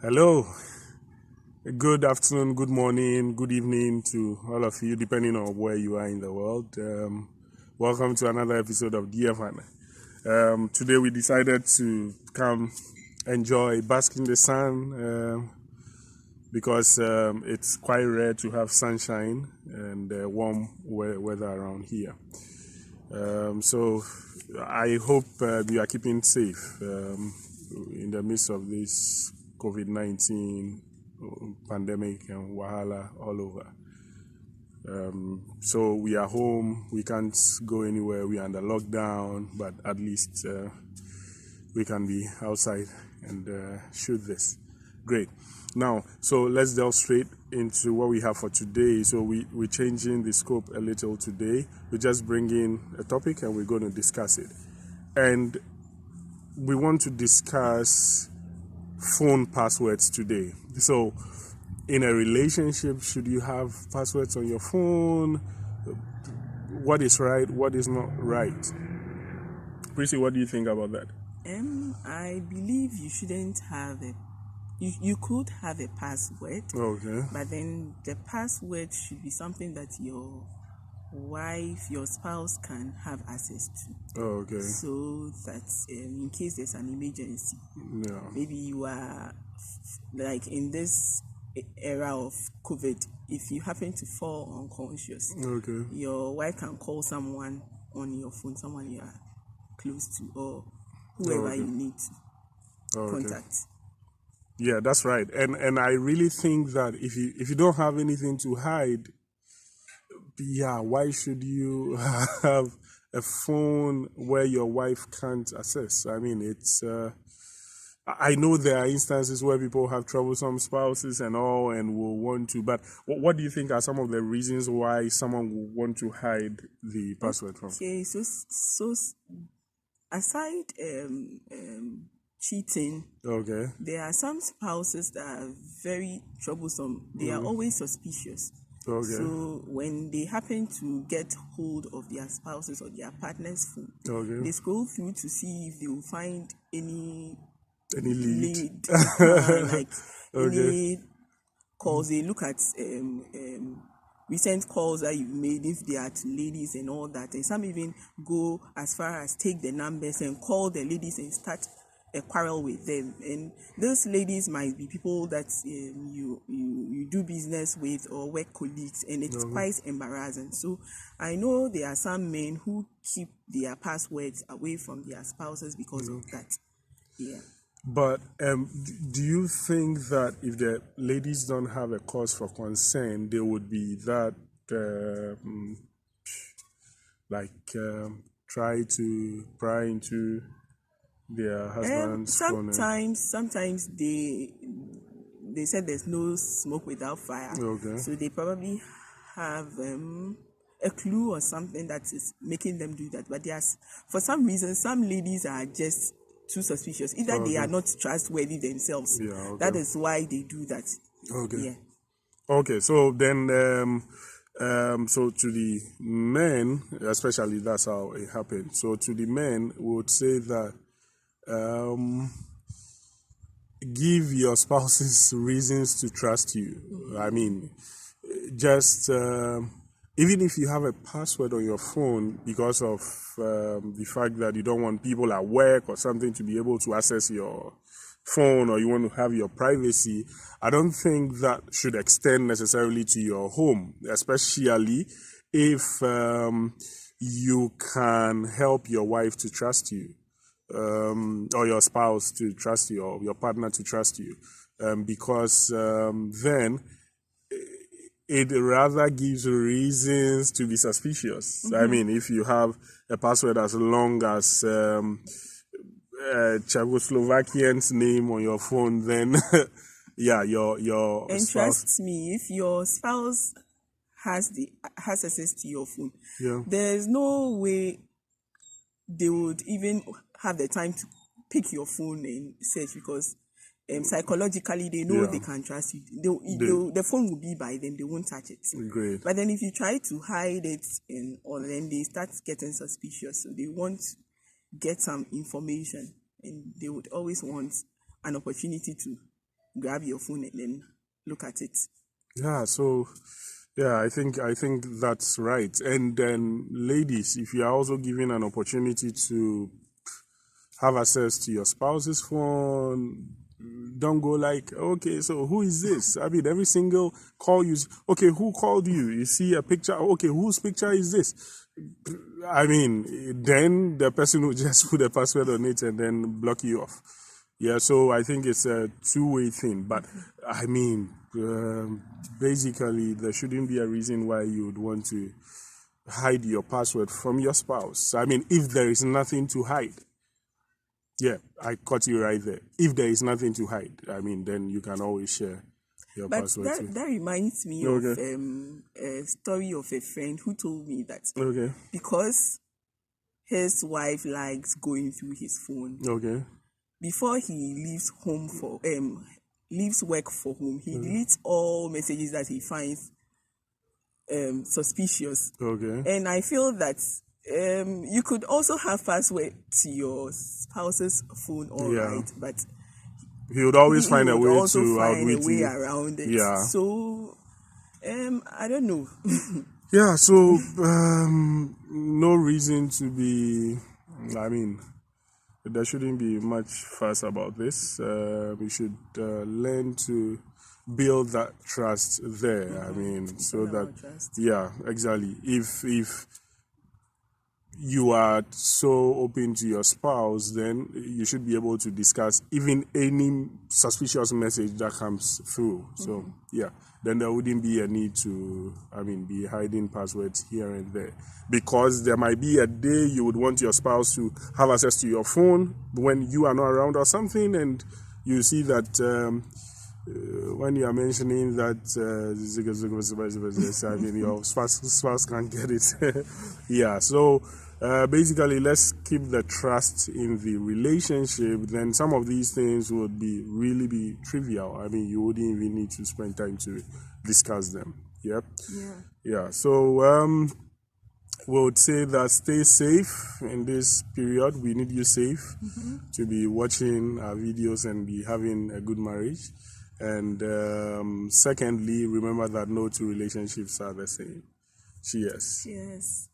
Hello, good afternoon, good morning, good evening to all of you, depending on where you are in the world. Welcome to another episode of DFN. Today we decided to come enjoy, bask in the sun, because it's quite rare to have sunshine and warm weather around here. So I hope you are keeping safe in the midst of this COVID-19 pandemic and wahala all over. So we are home, we can't go anywhere, we are under lockdown, but at least we can be outside and shoot this. Great. Now, so let's delve straight into what we have for today. So we're changing the scope a little today. We're just bringing a topic and we're going to discuss it. And we want to discuss phone passwords today. So in a relationship, should you have passwords on your phone? What is right? What is not right? Prissy, what do you think about that? I believe you shouldn't have you could have a password. Okay. But then the password should be something that your wife, your spouse can have access to. Okay. So that in case there's an emergency, maybe you are like in this era of COVID, if you happen to fall unconscious, okay, your wife can call someone on your phone, someone you are close to, or whoever you need to contact. Yeah, that's right. And I really think that if you don't have anything to hide, why should you have a phone where your wife can't access? I mean, it's I know there are instances where people have troublesome spouses and all and will want to, but what do you think are some of the reasons why someone will want to hide the password from? Okay, so aside cheating, there are some spouses that are very troublesome. They are always suspicious. So when they happen to get hold of their spouses or their partner's phone, they scroll through to see if they will find any lead like any calls. They look at recent calls that you've made, if they are to ladies and all that, and some even go as far as take the numbers and call the ladies and start a quarrel with them. And those ladies might be people that you do business with or work colleagues, and it's quite embarrassing. So I know there are some men who keep their passwords away from their spouses because of that. Yeah. But do you think that if the ladies don't have a cause for concern, they would be that try to pry into their husband's phone? Sometimes they said there's no smoke without fire. So they probably have a clue or something that is making them do that. But for some reason, some ladies are just too suspicious. Either they are not trustworthy themselves. That is why they do that. So then so to the men, especially, that's how it happened. So to the men, we would say that give your spouses reasons to trust you. I mean, just even if you have a password on your phone because of the fact that you don't want people at work or something to be able to access your phone, or you want to have your privacy, I don't think that should extend necessarily to your home, especially if you can help your wife to trust you, or your spouse to trust you, or your partner to trust you, because then it rather gives reasons to be suspicious. I mean, if you have a password as long as Czechoslovakian's name on your phone, then your and spouse. Trust me, if your spouse has access to your phone, there's no way they would even have the time to pick your phone and search, because psychologically they know they can trust you. The phone will be by them, they won't touch it. Great. But then if you try to hide it, then they start getting suspicious. So they want to get some information, and they would always want an opportunity to grab your phone and then look at it. Yeah, so yeah, I think that's right. And then ladies, if you are also given an opportunity to have access to your spouse's phone, don't go like, okay, so who is this? I mean, every single call you, okay, who called you? You see a picture, okay, whose picture is this? I mean, then the person will just put a password on it and then block you off. Yeah, so I think it's a two-way thing. But I mean, basically, there shouldn't be a reason why you would want to hide your password from your spouse. I mean, if there is nothing to hide. Yeah, I caught you right there. If there is nothing to hide, I mean, then you can always share your But password too. that reminds me of a story of a friend who told me that because his wife likes going through his phone. Before he leaves home for leaves work for home, he deletes all messages that he finds suspicious. And I feel that you could also have password to your spouse's phone, right? But he would always find a way to outwit you. Around it. Yeah. So I don't know. Yeah. So no reason to be. I mean, there shouldn't be much fuss about this. We should learn to build that trust there. I mean, so that yeah, exactly. If you are so open to your spouse, then you should be able to discuss even any suspicious message that comes through. So yeah, then there wouldn't be a need to, I mean, be hiding passwords here and there, because there might be a day you would want your spouse to have access to your phone when you are not around or something, and you see that when you are mentioning that I mean, your spouse can't get it. Yeah, so basically, let's keep the trust in the relationship. Then some of these things would really be trivial. I mean, you wouldn't even need to spend time to discuss them. Yep. Yeah. So we would say that stay safe in this period. We need you safe to be watching our videos and be having a good marriage. And secondly, remember that no two relationships are the same. Cheers. Cheers.